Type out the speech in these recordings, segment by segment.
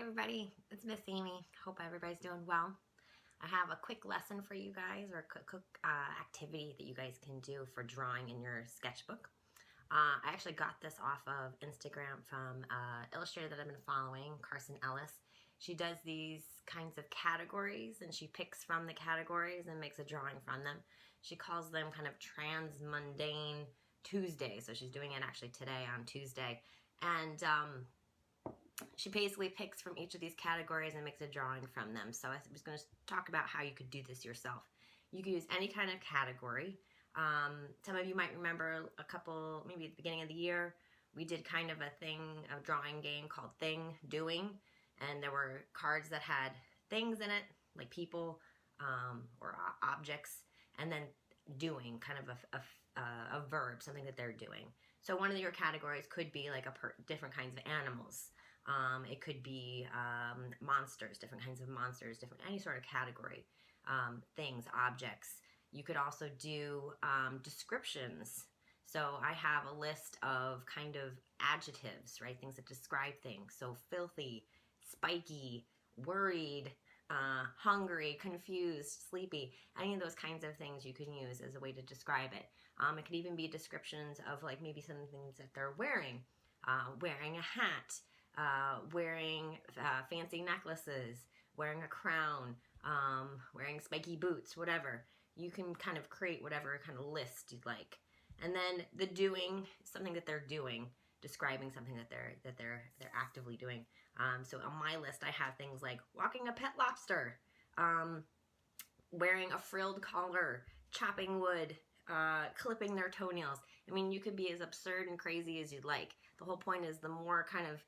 everybody, it's Miss Amy. Hope everybody's doing well. I have a quick lesson for you guys, or a quick activity that you guys can do for drawing in your sketchbook. I actually got this off of Instagram from an illustrator that I've been following, Carson Ellis. She does these kinds of categories, and she picks from the categories and makes a drawing from them. She calls them kind of transmundane Tuesday, so she's doing it actually today on Tuesday. And she basically picks from each of these categories and makes a drawing from them. So I was going to talk about how you could do this yourself. You can use any kind of category. Some of you might remember a couple, maybe at the beginning of the year, we did kind of a drawing game called Thing Doing. And there were cards that had things in it, like people or objects, and then doing, kind of a verb, something that they're doing. So one of your categories could be like different kinds of animals. It could be monsters, different kinds of monsters, any sort of category, things, objects. You could also do descriptions. So I have a list of kind of adjectives, right? Things that describe things. So filthy, spiky, worried, hungry, confused, sleepy. Any of those kinds of things you can use as a way to describe it. It could even be descriptions of like maybe some things that they're wearing. Wearing a hat, wearing fancy necklaces, wearing a crown, wearing spiky boots, whatever. You can kind of create whatever kind of list you'd like. And then the doing, something that they're doing, describing something that they're actively doing. So on my list I have things like walking a pet lobster, wearing a frilled collar, chopping wood, clipping their toenails. I mean, you could be as absurd and crazy as you'd like. The whole point is the more kind of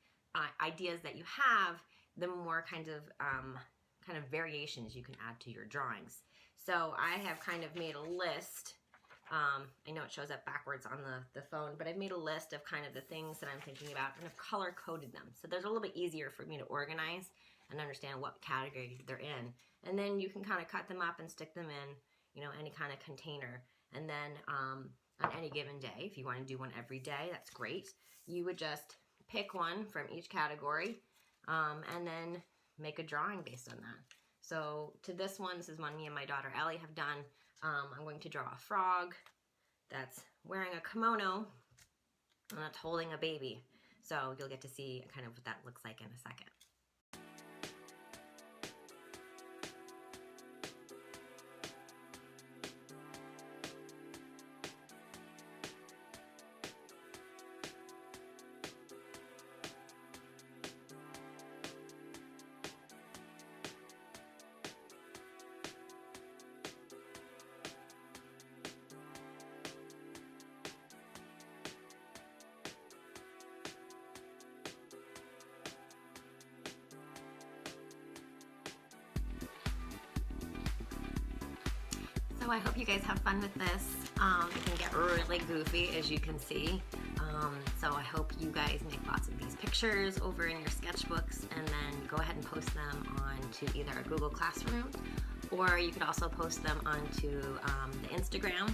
ideas that you have, the more kind of variations you can add to your drawings. So I have kind of made a list. I know it shows up backwards on the phone, but I've made a list of kind of the things that I'm thinking about and I've color coded them. So they're a little bit easier for me to organize and understand what category they're in. And then you can kind of cut them up and stick them in, you know, any kind of container. And then on any given day, if you want to do one every day, that's great. You would just pick one from each category and then make a drawing based on that. So to this one, this is one me and my daughter Ellie have done. I'm going to draw a frog that's wearing a kimono and that's holding a baby. So you'll get to see kind of what that looks like in a second. So I hope you guys have fun with this. It can get really goofy, as you can see. So I hope you guys make lots of these pictures over in your sketchbooks and then go ahead and post them onto either a Google Classroom, or you could also post them onto the Instagram.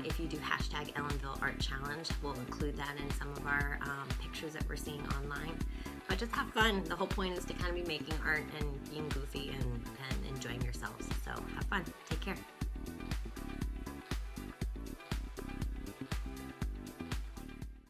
If you do hashtag Ellenville Art Challenge, we'll include that in some of our pictures that we're seeing online. But just have fun. The whole point is to kind of be making art and being goofy and enjoying yourselves. So have fun. Take care.